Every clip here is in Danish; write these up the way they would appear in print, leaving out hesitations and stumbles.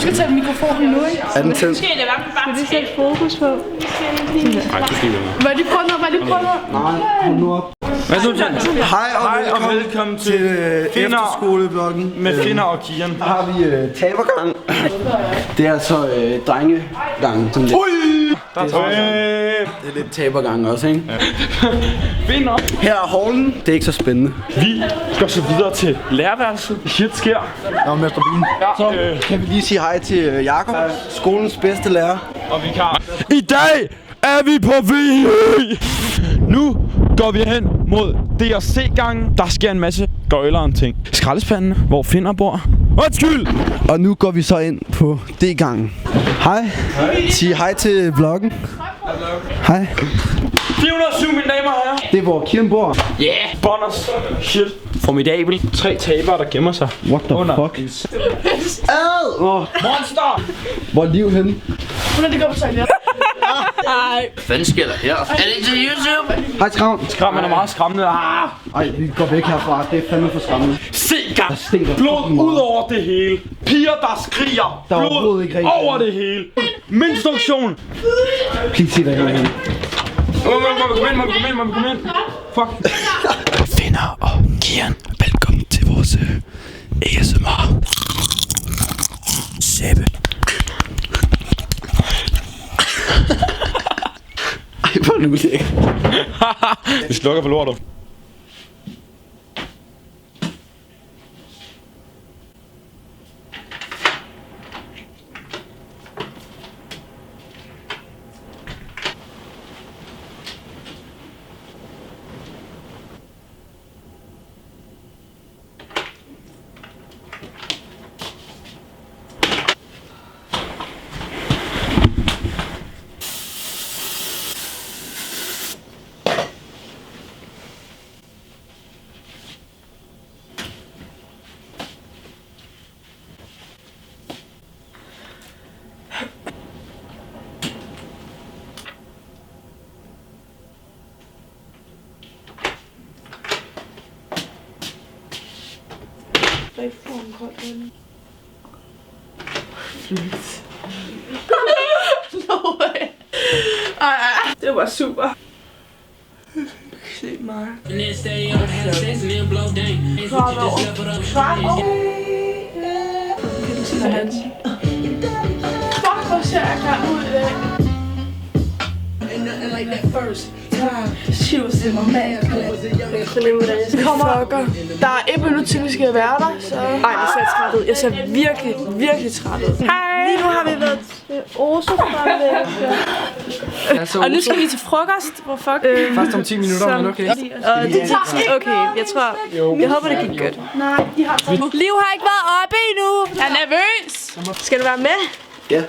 skal tage mikrofonen nu, ikke? Er den tændt? Skal det sætte fokus på? Nej, du skal ikke. Hvad de prøver? Nej, hold nu op. Hej og velkommen til efterskolevloggen Med Finder og Kian. Der har vi tabergang. Det er altså drengegang. Sådan lidt. Det er lidt tabergang også, ikke? Finder. Her er hallen. Det er ikke så spændende. Vi går så videre til lærerværelset. Shit sker. Nå, Mester Bean. Så kan vi lige sige hej til Jakob, skolens bedste lærer. Og vi kan. I dag er vi på VE. Nu går vi hen mod DRC-gangen. Der sker en masse gøjlere ting. Skraldespanden, hvor Finder bor. Undskyld! Og nu går vi så ind på D-gangen. Hej. Sig hej til vloggen. Hej. 407, mine damer og herrer. Det er hvor Kian bor. Yeah! Bonners. Shit. Formidabel. 3 tabere, der gemmer sig. What the fuck? Monster! Hvor er Liv henne? Hun er det går på toilet. Hvad fanden sker der her? Er det til YouTube? Hej Skram. Skram er meget skræmmende. Ej, vi går væk herfra. Det er fandme for skræmmende. Se gang! stinker Blod fucking meget. ud over det hele. Piger, der skriger. Der er Blod overhovedet ikke rigtig. over det hele. Menstruktion. Please sig dig herhen. Må vi komme ind? Fuck. Finder og Kian, velkommen til vores ASMR. Sæbe. Ej, hvor er det ulækkert. Vi slukker for lortet. No way. Ej, det var super. Se mig. Fuck, hvor ser jeg klar ud i dag. She was in my man. Vi kommer. Der er 1 minut til, vi skal være der, så... Ej, jeg ser træt ud. Jeg ser virkelig træt ud. Hej! Lige nu har vi været til Oso-fremlæggelse. Og nu skal vi til frokost. Hvor fuck? Først om 10 minutter, men okay. Og det tager... Okay, jeg håber, det gik godt. Nej, de har... Liv har ikke været oppe endnu. Jeg er nervøs. Skal du være med? Ja.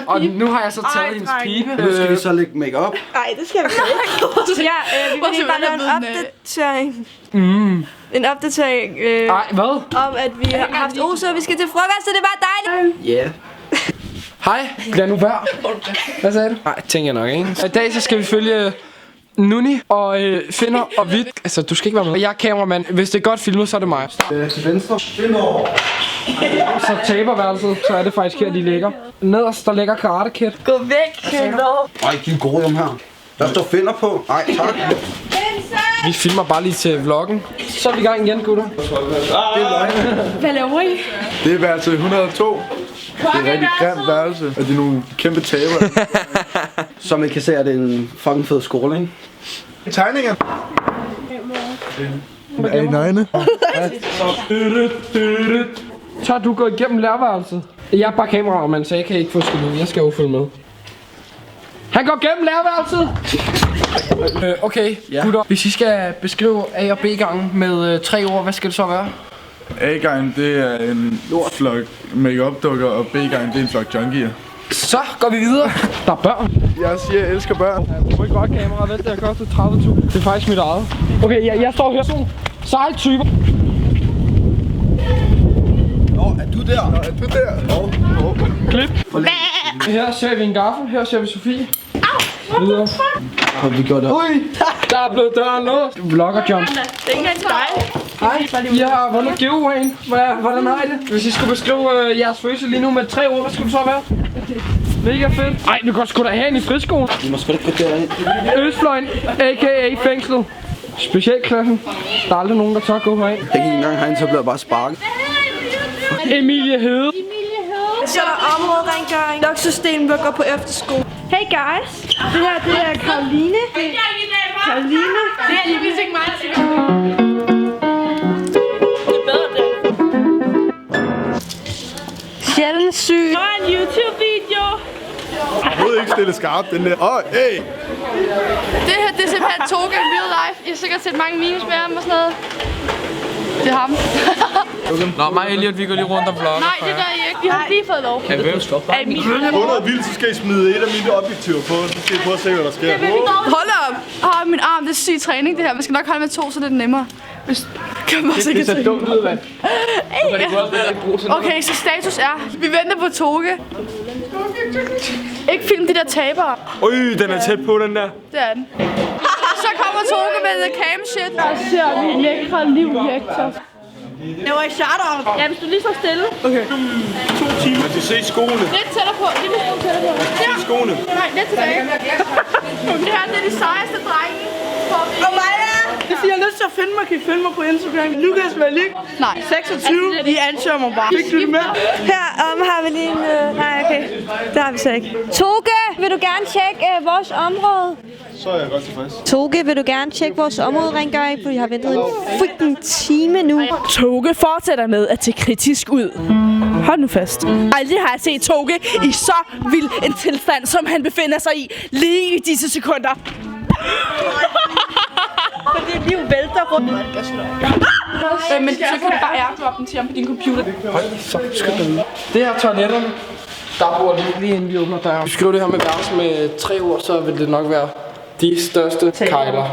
Og nu har jeg så taget hendes pibe. Nu skal vi så lægge make-up. Nej, det skal vi ikke. Så ja, vi vil lige bare lave en opdatering. En opdatering hvad? om, at vi har haft Oso, og vi skal til frokost, så det var dejligt. Ja. Hej, lad nu være. Hvad sagde du? Nej, tænker jeg nok, ikke? I dag så skal vi følge Nuni og Finder og Hvidt. Altså, du skal ikke være med. Jeg er kameramand. Hvis det er godt filmet, så er det mig. Til venstre. Finder. Så taberværelset, så er det faktisk her, de ligger. Nederst, der ligger Karate Kid. Gå væk, Finder. Ej, giv en god her. Der står Finder på. Ej, tak. Vi filmer bare lige til vloggen. Så er vi i gang igen, gutter. Det er løgn. Hvad laver I? Det er værelse 102. Det er et rigtig grimt værelse, og de er nogle kæmpe tabere. Som I kan se, er det en fucking fed skole, ikke? Tegninger. Er I nøgne? Så du går igennem lærerværelset. Jeg er bare kameramand, så jeg kan ikke få skil ud. Jeg skal jo følge med. Han går gennem lærerværelset! Okay, gutter. Hvis I skal beskrive A- og B-gangen med 3 ord, hvad skal det så være? A-gang, det er en flok make-up-dukker, og B-gang, det er en flok junkier. Så går vi videre. Der er børn. Jeg siger, jeg elsker børn. Du må ikke godt kamera, vel? Det har kostet 30.000. Det er faktisk mit eget. Okay, jeg står her. Seje typer. Nå, er du der? Nå, er du der? Klip. Her ser vi en gaffel. Her ser vi Sofie. Videre. Har vi gjort det? Ui! Der er blevet døren låst. Vlogger jump. Det er ikke engang dig. Hej. I har vundet giveawayen. Hvordan har I det? Hvis I skulle beskrive jeres følelse lige nu med 3 ord, hvad skulle det så være? Mega fedt. Ej, du kan sgu da have en i friskolen. Vi må sgu ikke gå derind. Østfløjen, a.k.a. fængslet. Specialklassen. Der er aldrig nogen, der tør gå herind. Jeg gik engang herind, så blev jeg bare sparket. Emilie Hede. Så er der områderengøring. Luksusdelen vil gå på efterskole. Hey guys, det her det er Karoline. Karoline. Det er lige ikke mig, der siger. Det er bedre det. Sjældent syg. Der er en YouTube-video. Overhovedet ikke stille skarpt, den der. Hey! Det her, det er simpelthen Toge in real life. I har sikkert set mange memes med ham og sådan noget. Det er ham. Nå, mig og Elliot, vi går lige rundt og vlogger. Nej, det gør I ikke. Vi har lige fået lov. Kan vi stop? Under vildt, så skal I smide et af mine objektiver på. Så skal I prøve at se, hvad der sker. Hold op. Min arm, det er syg træning det her. Man skal nok holde med 2, så det er nemmere. Hvis kan man Det ser dumt ud, mand. Okay, så status er, vi venter på Toge. Ikke film de der tabere. Den er tæt på, den der. Det er den. Så kommer Toge med the cam shit. Og så ser vi lækre liv, Hector. Det var i shout-out. Ja, hvis du lige så stille. Okay. 2 timer. Kan du se skoene? Lidt tættere på. Lidt tættere på. Se skoene. Nej, lidt tilbage. Det her, det er de sejeste drenge. Og Maja! Hvis I har lyst til at finde mig, kan I finde mig på Instagram. Lukas Malik. Nej. 26. I ansøger mig bare. Fik du det med? Her har vi lige en... Nej, okay. Det har vi så ikke. Toge, vil du gerne tjekke vores område? Så er jeg godt tilfreds. Toge, vil du gerne tjekke vores områderengøring? For jeg har ventet en freaking time nu. Toge fortsætter med at se kritisk ud. Hold nu fast. Aldrig har jeg set Toge i så vild en tilstand, som han befinder sig i lige i disse sekunder. Fordi liv vælter rundt. Men så kan du bare airdroppe den til ham på din computer. Det her toiletterne. Der bor lige inden vi åbner døren. Vi skriver det her med værelse med 3 ord, så vil det nok være de største kejler.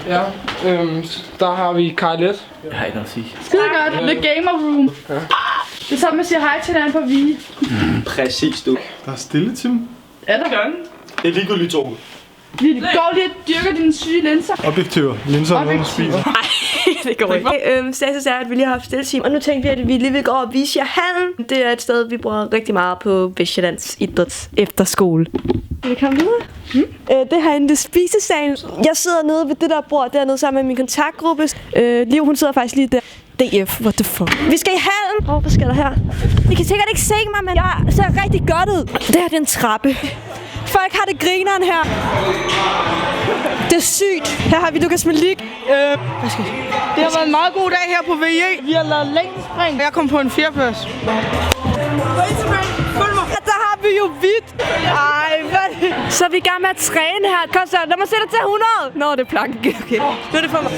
Ja, der har vi kejlet. Jeg har ikke noget at sige. Skide godt. The Gamer Room. Ja. Det er sådan, man siger hej til hinanden på Vige. Præcis, du. Der er stille, Tim. Er der gerne? Det er ligegyldigt, Toge. Vi går lige og dyrker dine syge linser. Objektiver. Linser er nogen, spiser. Det går ikke. Status er, at vi lige har haft stille og nu tænkte vi, at vi lige vil gå over og vise jer hallen. Det er et sted, vi bruger rigtig meget på Vestsjællands Idræts Efterskole. Vil vi komme videre? Det herinde, det er spisesalen. Jeg sidder nede ved det der bord dernede sammen med min kontaktgruppe. Liv, hun sidder faktisk lige der. DF, what the fuck. Vi skal i hallen. Hvad sker der her? I kan sikkert ikke se mig, men jeg ser rigtig godt ud. Det her, det er en trappe. Folk har det grineren her. Det er sygt. Her har vi Lukas Malik. Det har været en meget god dag her på VE. Vi har lavet længdespring. Jeg kom på en 4. plads. Der har vi jo hvidt. Ej, hvad? Så er vi i gang med at træne her. Kom så, lad mig sætte til 100. Nå, det er planken. Okay. Nu er det for mig.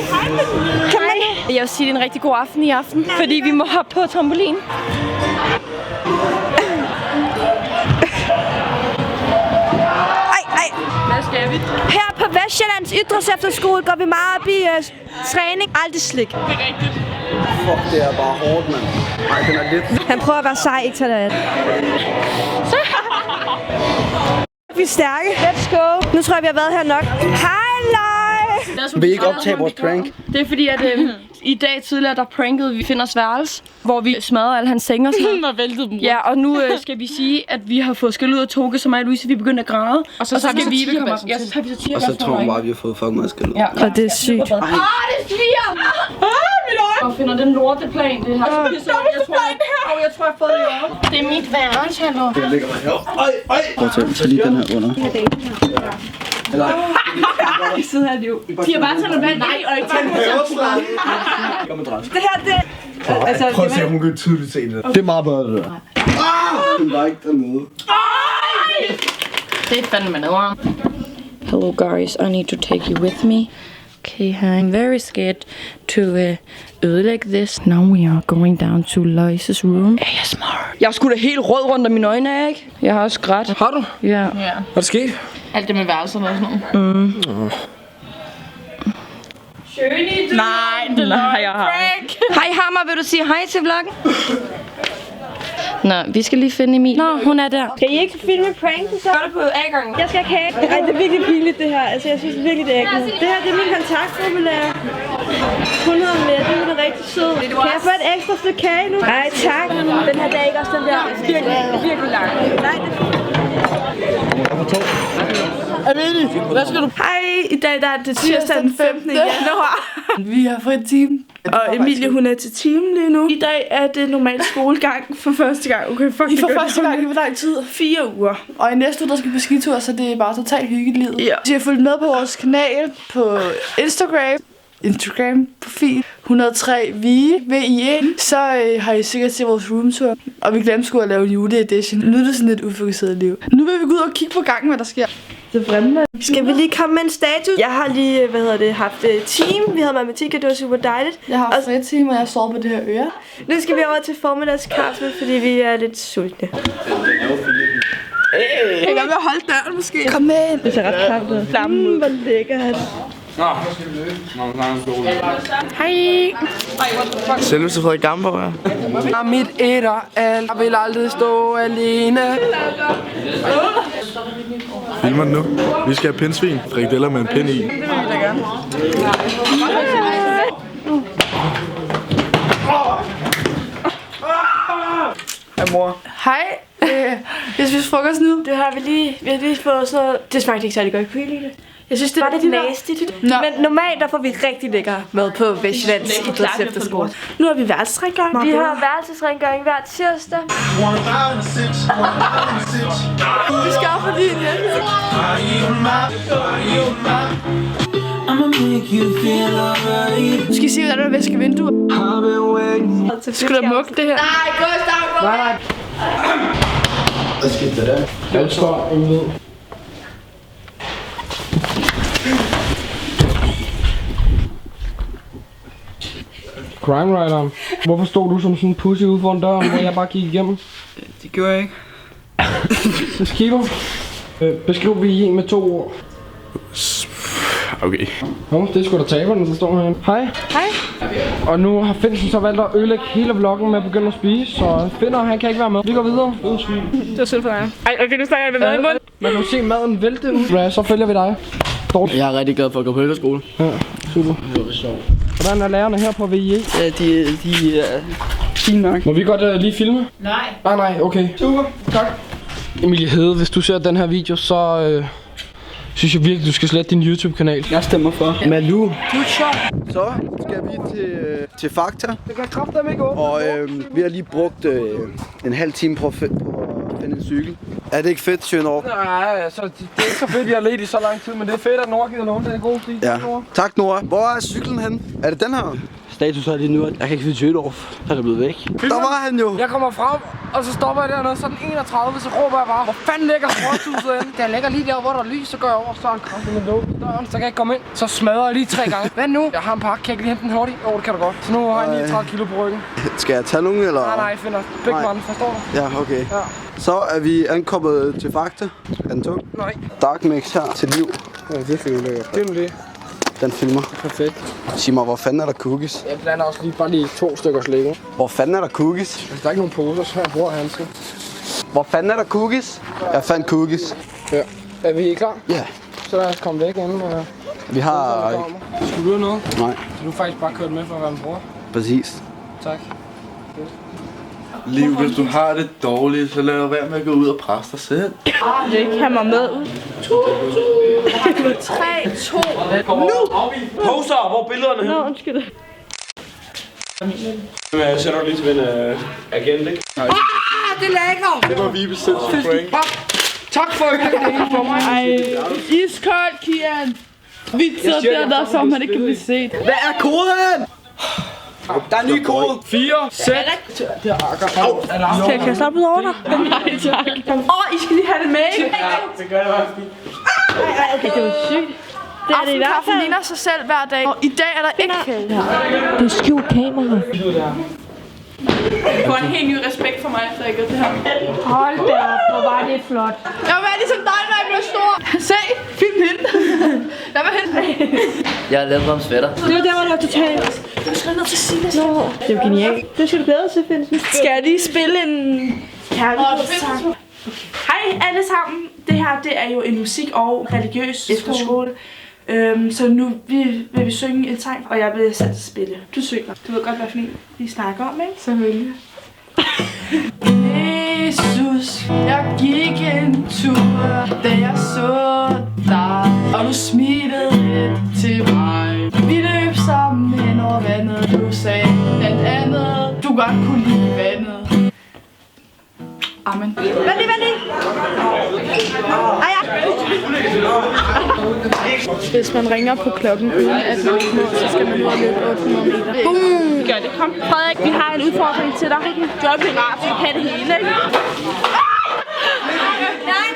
Kan man? Jeg vil sige, det er en rigtig god aften i aften. Fordi vi må hoppe på trampolin. Hvad skal vi? Her på Vestsjællands Idrætsefterskole går vi meget op i træning. Aldrig slik. Det er rigtigt. Fuck, det er bare hårdt, mand. Nej, den er lidt. Han prøver at være sej, ikke tage det. Vi er stærke. Let's go. Nu tror jeg, vi har været her nok. Hej, Vil I ikke optage vores prank? Det er fordi, at i dag tidligere, der prankede vi Finders værelse, hvor vi smadrede alle hans senge og sådan noget. Og væltede dem. Ja, og nu skal vi sige, at vi har fået skæld ud af Toge, så mig og Louise, vi begyndte at græde. Og så skal vi komme op. Ja, så tager vi så Og så tror jeg bare, vi har fået fucking meget skæld ud. Ja. Og det er sygt. Det sviger! Mit øje! Og finder den lorteplan, det her. Jeg tror, jeg har fået det i år. Det er mit værelse, hallo. Det ligger her. Ej. Prøv at tage lige den her under. Eller? De sidder her jo. De har bare taget noget vand. Nej, og ikke taget noget. Det her, det... Altså, prøv at se, om hun kan tydeligt se det. Det er meget bedre, det der. Den var ikke dernede. Det er fandme nederen. Hello guys, I need to take you with me. Okay, I'm very scared to ødelægge this. Now we are going down to Loise's room. ASMR. Jeg er sgu da helt rød rundt om mine øjne, ikke? Jeg har også grædt. Har du? Ja. Hvad er der sket? Alt det med værelserne og sådan noget. Nej, det har jeg. Hej Hammer, vil du sige hej til vloggen? Nå, vi skal lige finde Emil. Nå, hun er der. Kan I ikke filme pranken så? Gør det på A-gangen. Jeg skal have kage. Ej, det er virkelig pinligt det her. Altså, jeg synes virkelig, det er ikke noget. Det her, det er min kontaktformulær. Hun hedder Mette, hun er rigtig sød. Kan jeg få et ekstra stykke kage nu? Nej, tak. Den her dag ikke også den der. Virkelig lang. Nej, det Amelie, hvad skal du? Hej, i dag der er det tirsdag den 15. januar. Vi har fri time. Og Emilie, hun er til timen lige nu. I dag er det normal skolegang for første gang. Okay, fuck, for første gang i hvor lang tid? 4 uger. Og i næste uge, der skal vi på skitur, så det er bare totalt hyggeligt. Ja. Så jeg har fulgt med på vores kanal på Instagram-profil 103 VIE. Så har I sikkert set vores roomtour. Og vi glemte sgu at lave en juleedition. Nu er det sådan lidt ufokuseret liv. Nu vil vi gå ud og kigge på gangen, hvad der sker. Det brænder. Skal vi lige komme med en status? Jeg har lige, haft team. Vi havde matematik, og det var super dejligt. Jeg har haft fri time, og jeg sover på det her øre. Nu skal vi over til formiddagskaffe, fordi vi er lidt sultne. Hey. Jeg kan godt holde døren måske. Kom med ind. Det ser ret klamt ud. Flammen ud. Hvor lækkert. Nå, nu skal vi løbe. Nå, nu snakker vi Hej. Selveste Frederik Damborg, ja. Jeg mit etter alt. Jeg vil aldrig stå alene. Filmer den nu. Vi skal have pindsvin. Frikadeller med en pind i. Det vil vi da gerne. Hej mor. Hej. Jeg spiser frokost nu. Det har vi lige fået sådan noget. Det smagte ikke særlig godt. Kunne I lide det? Jeg synes, det var lidt nastigt. Men normalt der får vi rigtig lækker mad på Vestjyllands Idrætsefterskole. Nu har vi værelsesrengøring. Vi har værelsesrengøring hver tirsdag. Vi skal op for din hjælp. Nu skal I se, hvordan der væsker vinduer. Skal du mukke det her? Nej, gå i stavn. Nej. Hvad skete der? Jeg står ude. Crime Rider. Hvorfor stod du som sådan en pussy ude foran døren, hvor jeg bare gik igennem? Det gjorde jeg ikke. Skiver. Beskriv VIE med 2 ord. Okay. Nå, det er sgu da taberen, der står herinde. Hej. Hej. Og nu har Finsen så valgt at ødelægge hele vloggen med at begynde at spise, så Finder, han kan ikke være med. Vi går videre. Det var sødt for dig. Ej, okay, nu snakker jeg med mad i munden. Man kan se maden vælte ud. Ja, så følger vi dig. Jeg er rigtig glad for at gå på efterskole. Ja, super. Det var sjovt. Hvordan er lærerne her på VIE? Ja, de er fine nok. Må vi godt lige filme? Nej, okay. Super, tak. Emilie Hede, hvis du ser den her video, så synes jeg virkelig, du skal slette din YouTube-kanal. Jeg stemmer for. Malu. Så skal vi til Fakta. Det kan kraftedeme ikke åbne. Og vi har lige brugt en halv time på at finde en cykel. Er det ikke fedt, Sjønår? Nej, altså, det er ikke så fedt, vi har ledt i så lang tid, men det er fedt, at Nora gider låne. Det er god stil. Ja. Tak, Nora. Hvor er cyklen hen? Er det den her? Status er lige nu, at jeg kan ikke finde Sjødorf. Så er det blevet væk. Der var han jo. Jeg kommer frem, og så stopper jeg dernede, så den 31, så råber jeg bare, hvor fanden ligger sportshuset henne? Den ligger lige der, hvor der er lys, så går jeg over, så er han kraftigt med låg døren, så kan jeg ikke komme ind. Så smadrer jeg lige 3 gange. Hvad nu? Jeg har en pakke, kan jeg ikke lige hente den hurtigt? Jo, det kan du godt. Så nu har jeg 39 kilo på ryggen. Skal jeg tage nogen, eller? Nej, Finder. Big man, forstår du? Ja, okay. Ja. Så er vi ankommet til Fakta. Er den tung? Nej. Dark Mix her til liv. Ja, det er fedt, lækkert. Det er nu det. Den filmer. Perfekt. Sig mig, hvor fanden er der cookies? Jeg blander også lige 2 stykker Lego. Hvor fanden er der cookies? Altså, der er ikke nogen poser, så jeg bruger handske. Hvor fanden er der cookies? Jeg fandt cookies. Ja. Er vi klar? Ja. Så lad os komme væk inden. Vi har... Skulle du have noget? Nej. Så du er faktisk bare kørt med for at være min bror? Præcis. Tak. Liv, hvis du har det dårligt, så lad være med at gå ud og presse dig selv. Jeg ikke have mig med ud. 3, 2, nu! Poser, hvor er billederne hen? Nå, undskyld. Jeg sender lige til min agent, ikke? Det er lækker! Det var Vibes sindssygt prank. Tak for at gøre det hele for mig. Ej, iskoldt, Kian. Vi sidder der, så man ikke kan blive set. Hvad er koden? Der er en ny kode. 4, 6. Det er akker. Kan jeg slappe ud over dig? Nej, tak. I skal lige have det med, ikke? Ja, det gør jeg faktisk fint. Okay, det var sygt. Det er det i hvert Aftenkaffen fald. ligner sig selv hver dag. Og i dag er der ikke kage her. Det er skjult kamera. Du får en helt ny respekt for mig, efter jeg gør det her. Hold da op, hvor var det flot. Jeg vil være ligesom dig, når jeg bliver stor. Se, film hende. Lad mig hente. Jeg har lavet mig om sweater. Det var der, hvor det var totalt. Du skal ned til Silas. Det er jo genialt. Det skal du glæde dig til, Finsen. Skal jeg lige spille en kærlighedssang? Hej alle sammen. Det her, det er jo en musik- og religiøs efterskole. Så nu vil vi synge en sang, og jeg vil selv spille. Du synger. Du ved godt, hvad for en vi snakker om, ikke? Selvfølgelig. Jesus, jeg gik en tur, da jeg så dig, og du smilede lidt til mig. Vi løb sammen hen over vandet, du sagde blandt andet, du godt kunne lide vandet. Amen. Vent lige. Hvis man ringer på klokken uden at man må, så skal man ud og løbe 800 meter. Boom! Gør det, kom. Frederik, vi har en udfordring til dig. Du er pirat, så du kan det hele, ikke? Nej.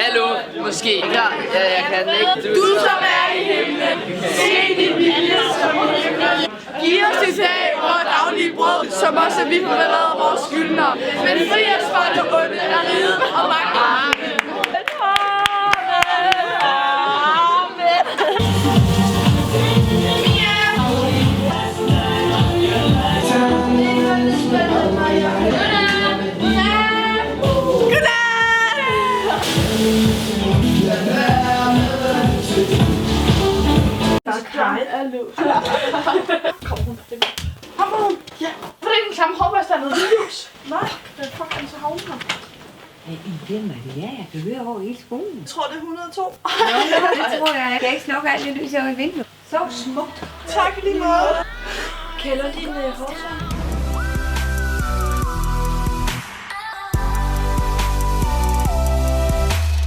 Hallo, måske. Ja, jeg kan ikke. Du som er i himlen, se din vilje som i himlen. Giv os i dag vores daglige brød, som også vi forlader vores skyldnere. Men fri os fra det onde af riget og magt. Amen. Kom. Ja. For det er den samme hårbost, der er noget lys. Nej, den fucking så havner. Hvem er det? Ja, jeg kan høre over hele skolen. Jeg tror, det er 102. Det tror jeg. Jeg kan ikke slukke alt det lys over i vinduet. Så smukt. Tak lige måde. Kælder din hårbost.